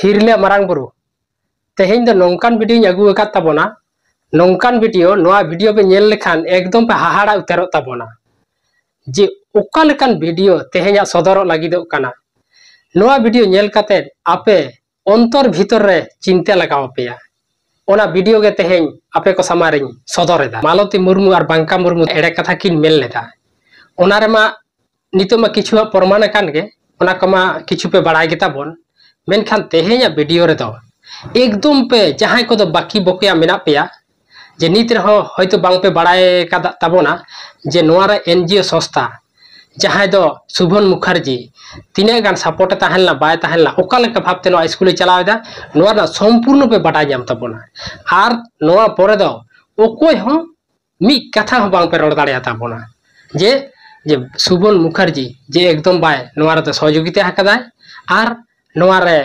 हिरले मारांग बुरु तेहें दो नौकान video अगू अकाद ताबोना नौकान video पे nail लेखान एकदम पे हाहाड़ा उतारो ताबोना जे ओका लेकान वीडियो तेहें सदर लागिदो काना नोआ वीडियो नेल काते आपे अंतर भीतर रे चिंता लगाव पेया ओना वीडियो गे तेहें आपे को समारिंग सदरेदा मालती मुर्मू और बांका मुर्मू एड़े कथा किन मेल लेदा ओना रेमा नितोमा किछु प्रमाण कान गे ओना कमा किछु पे बड़ाई गेता बोन मेनखान तेहें वीडियो रे दो एकदम पे जहां को बाकी बकिया मेना पेया जे नित रहो हयतो बांग पे बड़ाई कादा ताबोना जे नोआरा एनजीओ संस्था जहां दो शुभन मुखर्जी तीने गान सपोर्ट ताहनला बाय ताहनला ओका लेका भाबते नो स्कूल चलावेदा नोआरा संपूर्ण पे बड़ाई जाम ताबोना आर नोआ परे दो ओकोय हो मी कथा हो बांग पे रोड दाड़िया ताबोना जे जे शुभन मुखर्जी जे एकदम बाय नोआरा तो सहयोगिता हकदाय आर नोआरे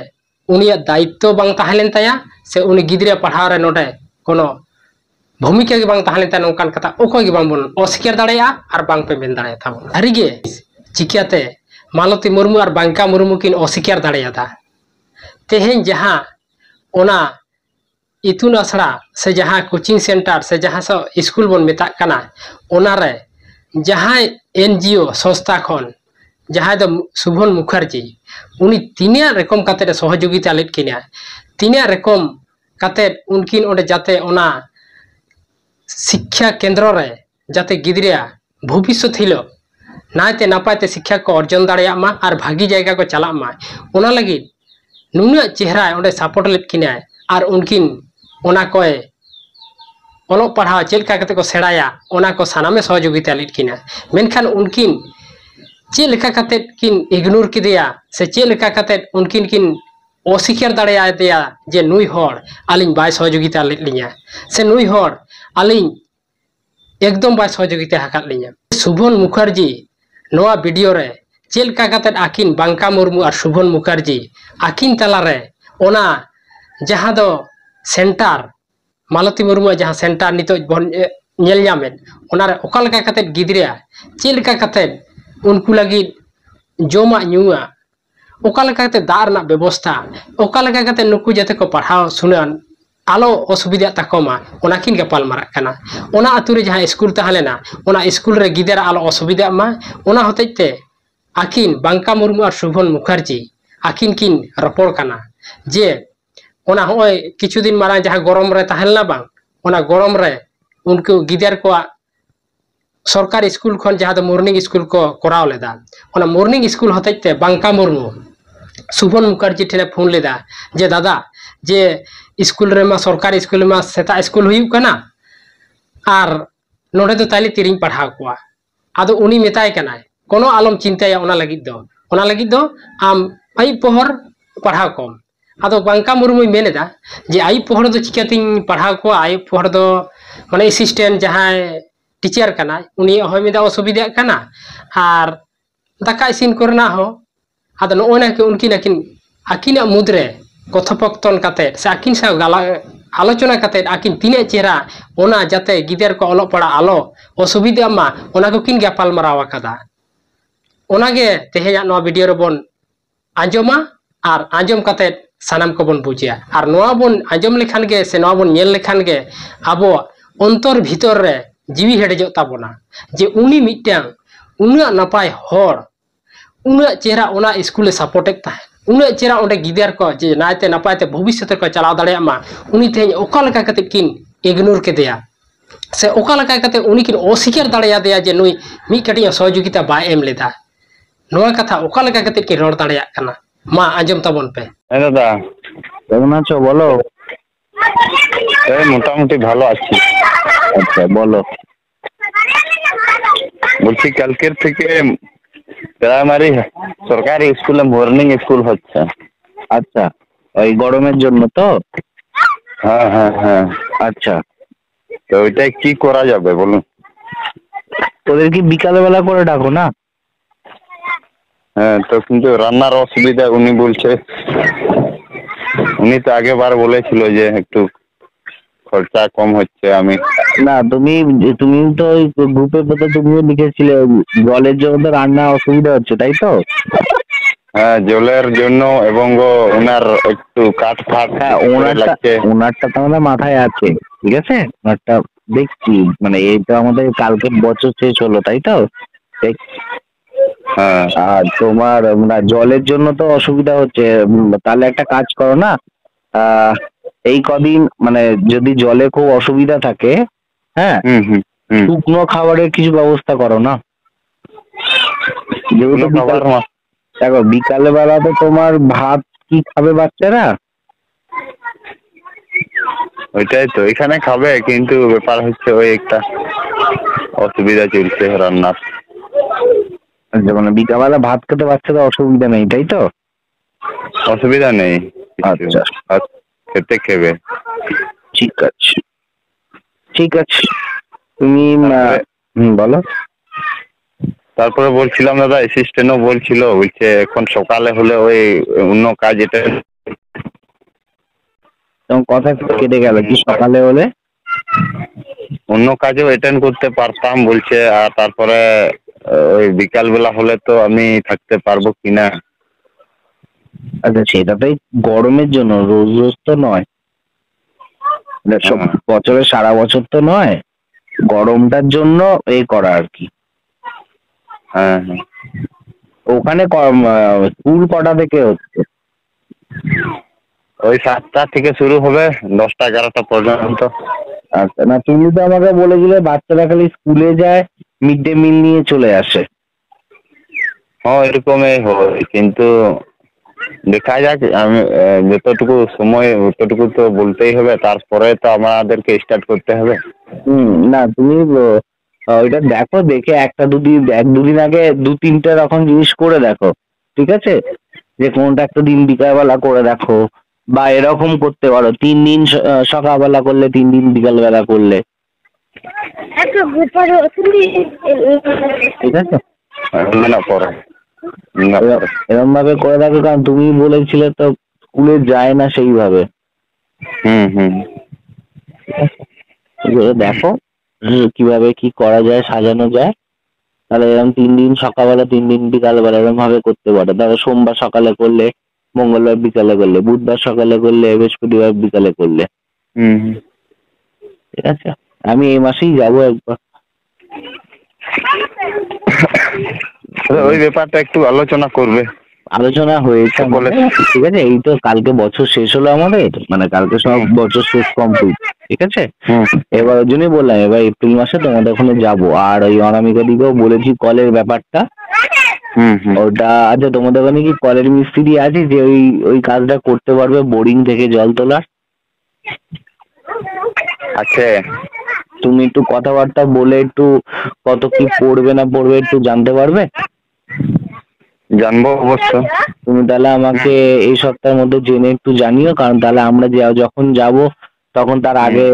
उनिया दायित्व बांग ताहलेन ताया से उनी गिद्रे पढ़ाव रे नोडे कोनो भूमिका के बांग ताहलेन ता नोंकान कथा ओको के बांग बोन अस्वीकार दाड़ेया आर बांग पे मेन दाड़ेया ताबोन हरिगे चिकियाते मालती मुर्मू और बांका मुर्मू किन अस्वीकार दाड़ेया था तेहें जहां ओना इतुन आसड़ा से जहां कोचिंग सेंटर से जहां सो स्कूल बोन मेता कना ओना रे जहां एनजीओ संस्था खन जहां दो शुभन मुखर्जी उनी तीनिया रकम काते सहयोगिता लेट किना तीनिया रकम काते उनकिन ओंडे जाते ओना शिक्षा केंद्र रे जाते गिद्रिया भविष्य थिलो नायते नापायते शिक्षा को अर्जन दाड़िया मा और भागी जायगा को चला मा ओना लगी नुना चेहरा ओंडे सपोर्ट लेट किना और उनकिन ओना कोए ओलो पढ़ा चेलका काते को सेड़ाया ओना को सानामे सहयोगिता लेट किना मेनखान उनकिन चे लेका काते किन इग्नोर किदिया से चे लेका काते उनकिन किन अस्वीकार दाड़िया दिया जे नुई होड़ आलिन बाय सहयोगिता लिया से नुई होड़ आलिन एकदम बाय सहयोगिता हकात लिया शुभन मुखर्जी नोआ वीडियो रे चे लेका काते आकिन बांका मुर्मू और शुभन मुखर्जी आकिन तला रे ओना जहां दो सेंटर मालती मुर्मू जहां सेंटर नितो बन नेल ᱧᱟᱢᱮᱫ ओना रे ओका लेका काते गिद्रिया चे लेका काते उनको लगी जोमा ᱧᱩᱣᱟ ओका लेकाते दार ना व्यवस्था ओका लेकाते नुकु जते को पढ़ाव सुनन आलो असुविधा तकोमा ओनाकिन गपाल मारक कना ओना अतुरे जहां स्कूल तहलेना ओना स्कूल रे गिदरा आलो असुविधा मा ओना होतेते आकिन बांका मुर्मू और शुभन मुखर्जी आकिन किन रपोड़ कना जे ओना होय किछु दिन मारा जहां गरम रे तहलना बांग ओना गरम रे उनको गिदर को सरकारी स्कूल खन जहां मॉर्निंग स्कूल को कराव लेदा ओना मॉर्निंग स्कूल होतेते बांका मुर्मू शुभन मुखर्जी ठेने फोन लेदा जे दादा जे स्कूल रे मा सरकारी स्कूल मा सेता स्कूल हुई कना आर नोडे तो ताली तिरिंग पढ़ाव कोआ आदो उनी मेताय कना कोनो आलम चिंताया ओना लगिद दो आम आई पहर पढ़ाव कम आदो बांका मुर्मू मेनेदा जे आई पहर दो चिकातिंग पढ़ाव को आई पहर दो माने असिस्टेंट जहां टीचर कना उनी होय मेदा असुविधा कना आर दाका इसिन करना हो आदो नोना के उनकिन आकिन मुद्रे कथोपकथन काते से आकिन सा गाला आलोचना काते आकिन तीने चेहरा ओना जाते गिदर को अलो पड़ा आलो असुविधा मा ओना को किन गपाल मारावा कदा ओना गे तेहेया नो वीडियो रे बोन आंजोमा आर आंजोम काते सानाम को बोन बुझिया आर नोआ बोन आंजोम लेखान गे से नोआ बोन नेल लेखान गे आबो अंतर भीतर रे जीवी हेडजो ताबोना जे उनी मिटांग उना नपाय होड़ उना चेहरा ओना स्कूल सपोर्टेक ता उना चेहरा ओंडे गिदर को जे नायते नपायते भविष्य को चलाव दाड़िया मा उनी तेहें ओका लेका काते किन इग्नोर केदेया से ओका लेका काते उनी किन अस्वीकार दाड़िया दिया जे नुई मी कटिया सहयोगिता बाय एम लेदा नोआ कथा ओका लेका काते कि रोड दाड़िया कना मा आंजम ताबोन पे दादा কেমন আছো বলো এই মোটামুটি ভালো আছি আচ্ছা বলো বলছি কালকের থেকে প্রাইমারি সরকারি স্কুলে মর্নিং স্কুল হচ্ছে আচ্ছা ওই গরমের জন্য তো হ্যাঁ হ্যাঁ হ্যাঁ আচ্ছা তো ওইটা কি করা যাবে বলুন ওদের কি বিকালে বেলা করে ডাকো না হ্যাঁ তো কিন্তু রান্নার অসুবিধা উনি বলছে উনি তো আগেবার বলেছিল যে একটু খরচা কম হচ্ছে আমি না তুমি তো ওই গ্রুপে তো তুমিও লিখেছিলে জলের জন্য তো রান্না অসুবিধা হচ্ছে তাই তো হ্যাঁ জলের জন্য এবং ওনার একটু কাঠ ফাট হ্যাঁ ওনারটা তো আমাদের মাথায় আছে, ঠিক আছে, ওনারটা দেখছি, মানে এই তো আমাদের কালকে বছর শেষ হলো তাই তো। হ্যাঁ আর তোমার জলের জন্য তো অসুবিধা হচ্ছে, তাহলে একটা কাজ করো না, আহ এই কদিন মানে যদি জলে খুব অসুবিধা থাকে, হ্যাঁ, শুকনো খাবারের কিছু ব্যবস্থা করো না। যেহেতু দেখো বিকালে বেলা তো তোমার ভাত কি খাবে বাচ্চারা? ওইটাই তো এখানে খাবে, কিন্তু ব্যাপার হচ্ছে ওই একটা অসুবিধা চলছে রান্নার। মানে বিকালবেলা ভাত খেতে বাচ্চাদের অসুবিধা নেই তাই তো? অসুবিধা নেই, আচ্ছা খেতে খেবে। ঠিক আছে ঠিক আছে, তুমি বলো। তারপরে বলছিলাম দাদা, অ্যাসিস্ট্যান্টও বলছে এখন সকালে হলে ওই অন্য কাজ এটা কথা কেটে গেল, কি সকালে হলে অন্য কাজও অ্যাটেন্ড করতে পারতাম বলছে, আর তারপরে ওই বিকাল বেলা হলে তো আমি থাকতে পারবো কিনা। আচ্ছা সেটা তো গরমের জন্য, রোজ রোজ তো নয়, বছরে সারা বছর তো নয়, গরমটার জন্য এই করা আর কি। হ্যাঁ হ্যাঁ। ওখানে স্কুল কটা থেকে হচ্ছে? ওই 7টা থেকে শুরু হবে 10টা 11টা পর্যন্ত। আচ্ছা, না তুমি তো আমাকে বলেছিলে বাচ্চারা খালি স্কুলে যায়, মিড ডে মিল নিয়ে চলে আসে। হ্যাঁ এরকমই হয়, কিন্তু দেখা যাক, আমি যতটুকু সময় ততটুকু তো বলতেই হবে, তারপরে তো আমাদেরকে স্টার্ট করতে হবে। না তুমি ওইটা দেখো, দেখে এক দুদিন আগে 2-3টে রকম জিনিস করে দেখো, ঠিক আছে, যে কোনটা একটা দিন বিকালবেলা করে দেখো, বা এরকম করতে পারো 3 দিন সকালবেলা করলে 3 দিন বিকালবেলা করলে, ঠিক আছে, এরকম ভাবে করে দেখো, কারণ তুমি বলেছিলে তো স্কুলে যায় না সেইভাবে। দেখো কিভাবে কি করা যায়, সাজানো যায়, তাহলে এরকম 3 দিন সকালবেলা 3 দিন বিকালবেলা এরকম ভাবে করতে পারো। তাহলে সোমবার সকালে করলে, মঙ্গলবার বিকালে করলে, বুধবার সকালে করলে, বৃহস্পতিবার বিকালে করলে, ঠিক আছে। আমি এই মাসেই যাবো একবার। ওই ব্যাপারটা একটু আলোচনা করবে। আলোচনা হয়েছে, ঠিক আছে, এই তো কালকে বছর শেষ হলো আমাদের, মানে কালকে সব বছর শেষ কমপ্লিট, ঠিক আছে। এবার ওই জন্যই বললাম এবার এপ্রিল মাসে তোমাদের ওখানে যাবো। আর ওই অনামিকা দিকেও বলেছি কলের ব্যাপারটা, ওটা। আচ্ছা তোমাদের ওখানে কি কলের মিস্ত্রি আছে যে ওই কাজটা করতে পারবে, বোরিং থেকে জল তোলার? আছে। তুমি একটু কথাবার্তা বলে একটু কত কি পড়বে না পড়বে একটু জানতে পারবে? জানবো অবশ্য। তুমি তাহলে আমাকে এই সপ্তাহের মধ্যে জেনে একটু জানিও, কারণ তাহলে আমরা যখন যাব তখন তার আগে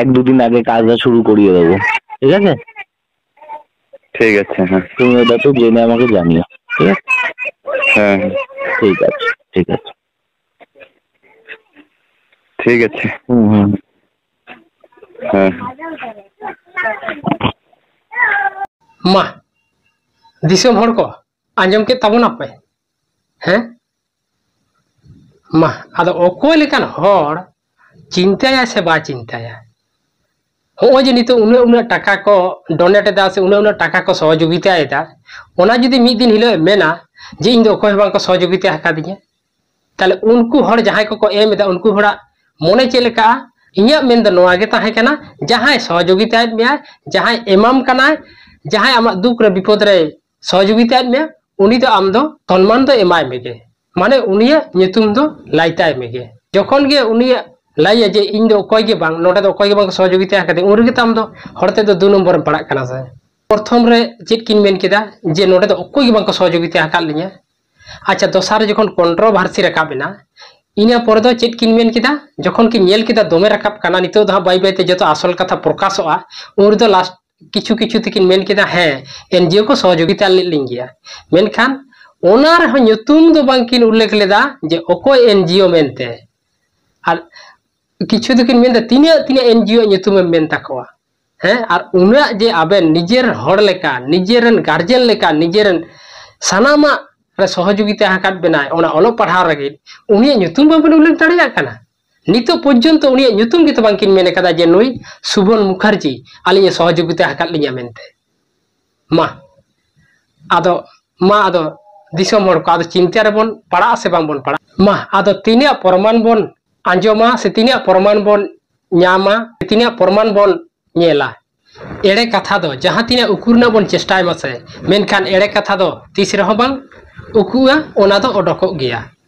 1-2 দিন আগে কাজটা শুরু করিয়ে দেবো, ঠিক আছে। ঠিক আছে, হ্যাঁ তুমি ওটা তো জেনে আমাকে জানিও, ঠিক আছে। হ্যাঁ ঠিক আছে ঠিক আছে ঠিক আছে। হ্যাঁ ᱢᱟ ᱫᱤᱥᱚᱢ ᱦᱚᱲ ᱠᱚ ᱟᱸᱡᱚᱢ ᱠᱮᱫ ᱛᱟᱵᱚᱱᱟᱯᱮ ᱦᱮᱸ ᱢᱟ ᱟᱫᱚ ᱚᱠᱚᱭ ᱞᱮᱠᱟᱱ ᱦᱚᱲ ᱪᱤᱱᱛᱟᱹᱭᱟ ᱥᱮ ᱵᱟᱭ ᱪᱤᱱᱛᱟᱹᱭᱟ ᱦᱚᱸᱜᱼᱚᱭ ᱡᱮ ᱱᱤᱛᱚᱜ ᱩᱱᱟᱹᱜ ᱴᱟᱠᱟ ᱠᱚ ᱰᱚᱱᱮᱴ ᱮᱫᱟ ᱥᱮ ᱩᱱᱟᱹᱜ ᱴᱟᱠᱟ ᱠᱚ ᱥᱚᱦᱚᱡᱳᱜᱤᱛᱟᱭᱮᱫᱟ ᱚᱱᱟ ᱡᱩᱫᱤ ᱢᱤᱫ ᱫᱤᱱ ᱦᱤᱞᱳᱜ ᱢᱮᱱᱟ ᱡᱮ ᱤᱧ ᱫᱚ ᱚᱠᱚᱭ ᱦᱚᱸ ᱵᱟᱝᱠᱚ ᱥᱚᱦᱚᱡᱳᱜᱤতা ᱟᱠᱟᱫᱤᱧᱟ তাহলে উনকু হড় যাহাই কো এম এদা উনকু হড়া মনে চেলেকা ইᱧᱟᱹᱜ ᱢᱮᱱ ᱫᱚ ᱱᱚᱣᱟ ᱜᱮ ᱛᱟᱦᱮᱸ ᱠᱟᱱᱟ ᱡᱟᱦᱟᱸᱭ ᱥᱚᱦᱚᱡᱳᱜᱤᱛᱟᱭᱮᱫ ᱢᱮᱭᱟ ᱡᱟᱦᱟᱸᱭ ᱮᱢᱟᱢ ᱠᱟᱱᱟᱭ ᱡᱟᱦᱟᱸᱭ ᱟᱢᱟᱜ ᱫᱩᱠ ᱨᱮ ᱵᱤᱯᱚᱫ ᱨᱮ ᱥᱚᱦᱚᱡᱳᱜᱤᱛᱟᱭᱮᱫ ᱢᱮᱭᱟ ᱩᱱᱤ ᱫᱚ ᱟᱢ ᱫᱚ ᱥᱚᱱᱢᱟᱱ ᱫᱚ ᱮᱢᱟᱭ ᱢᱮᱜᱮ ᱢᱟᱱᱮ ᱩᱱᱤᱭᱟᱜ ᱧᱩᱛᱩᱢ ᱫᱚ ᱞᱟᱭᱛᱟᱭ ᱢᱮᱜᱮ ᱡᱚᱠᱷᱚᱱ ᱜᱮ ᱩᱱᱤᱭᱟᱜ ᱞᱟᱭᱟ ᱡᱮ ᱤᱧ ᱫᱚ ᱚᱠᱚᱭ ᱜᱮ ᱵᱟᱝ ᱱᱚᱰᱮ ᱫᱚ ᱚᱠᱚᱭ ᱜᱮ ᱵᱟᱝ ᱥᱚᱦᱚᱡᱳᱜᱤতা ᱟᱠᱟᱫᱤᱧ ᱩᱱ ᱨᱮᱜᱮ ᱛᱟᱢ ᱫᱚ ᱦᱚᱲᱛᱮ ᱫᱚ 2 ᱱᱚᱢᱵᱚᱨᱮᱢ ᱯᱟᱲᱟᱜ ᱠᱟᱱᱟ ᱥᱮ ᱯᱨᱚᱛᱷᱚᱢ ᱨᱮ ᱪᱮᱫ ᱠᱤᱱ ᱢᱮᱱ ᱠᱮᱫᱟ ᱡᱮ ᱱᱚᱰᱮ ᱫᱚ ᱚᱠᱚᱭ ᱜᱮ ᱵᱟᱝ ᱠᱚ ᱥᱚᱦᱚᱡᱳᱜᱤতা ᱟᱠᱟᱫ ᱞᱤᱧᱟ ᱟᱪᱪᱷᱟ ᱫᱚᱥᱟᱨ ᱡᱚᱠᱷᱚᱱ ᱠᱚᱱᱴᱨᱳভার্সি ᱨᱟᱠᱟᱵ ᱮᱱᱟ ᱤᱱᱟᱹ ᱯᱚᱨᱮ ᱫᱚ ᱪᱮᱫ ᱠᱤᱱ ᱢᱮᱱ ᱠᱮᱫᱟ ᱡᱚᱠᱷᱚᱱ ᱠᱤᱱ ᱧᱮᱞ ᱠᱮᱫᱟ ᱫᱚᱢᱮ ᱨᱟᱠᱟᱵ ᱠᱟᱱᱟ ᱱᱤᱛᱚᱜ ᱫᱚ ᱵᱟᱭ ᱵᱟᱭᱛᱮ ᱡᱚᱛᱚ ᱟᱥᱚᱞ ᱠᱟᱛᱷᱟ ᱯᱨᱚᱠᱟᱥᱚᱜᱼᱟ ᱩᱱ ᱨᱮᱫᱚ ᱞᱟᱥᱴ ᱠᱤᱪᱷᱩ ᱛᱮᱠᱤᱱ ᱢᱮᱱ ᱠᱮᱫᱟ ᱦᱮᱸ ᱮᱱᱡᱤও ᱠᱚ ᱥᱚᱦᱚᱡᱳᱜᱤতা ᱞᱮᱫ ᱞᱤᱧ ᱜᱮᱭᱟ ᱢᱮᱱᱠᱷᱟᱱ ᱚᱱᱟ ᱨᱮᱦᱚᱸ ᱧᱩᱛᱩᱢ ᱫᱚ ᱵᱟᱝᱠᱤᱱ ᱩল্ᱞᱮᱠᱷ ᱞᱮᱫᱟ ᱡᱮ ᱚᱠᱚᱭ ᱮᱱᱡᱤও ᱢᱮᱱᱛᱮ ᱟᱨ ᱠᱤᱪᱷᱩ ᱫᱚᱠᱤᱱ ᱢᱮᱱᱫᱟ ᱛᱤᱱᱟᱹᱜ ᱮᱱᱡᱤও ᱧᱩᱛᱩᱢᱮᱢ ᱢᱮᱱ ᱛᱟᱠᱚᱣᱟ ᱦᱮᱸ ᱟᱨ ᱩᱱᱟᱹᱜ ᱡᱮ ᱟᱵᱮᱱ ᱱᱤᱡᱮᱨ ᱦᱚᱲ ᱞᱮᱠᱟ ᱱᱤᱡᱮᱨᱮᱱ ᱜᱟᱨᱡᱮᱱ ᱞᱮᱠᱟ ᱱᱤᱡᱮᱨᱮᱱ ᱥᱟᱱᱟᱢᱟᱜ सहयोगिता हाकात बेनाय ओना ओलो पढ़ाव लगी उनी ᱧᱩᱛᱩᱢ बाबन उल्लेख दाड़िया काना नितो पर्यंत उनी ᱧᱩᱛᱩᱢ गितो बांकिन मेने कदा जे नुई सुबन मुखर्जी आलिया सहयोगिता हाकात लिया मेनते मा आदो दिसम हर को आदो चिंता रे बन पड़ा से बांग बन पड़ा मा आदो तीनिया प्रमाण बन आंजोमा से तीनिया प्रमाण बन न्यामा तीनिया प्रमाण बन नेला एड़े कथा दो जहां तीनिया उकुरना बन चेष्टाय मसे मेनखान एड़े कथा दो तीस रहो बांग उकुआ ओना दो ओडोको गया।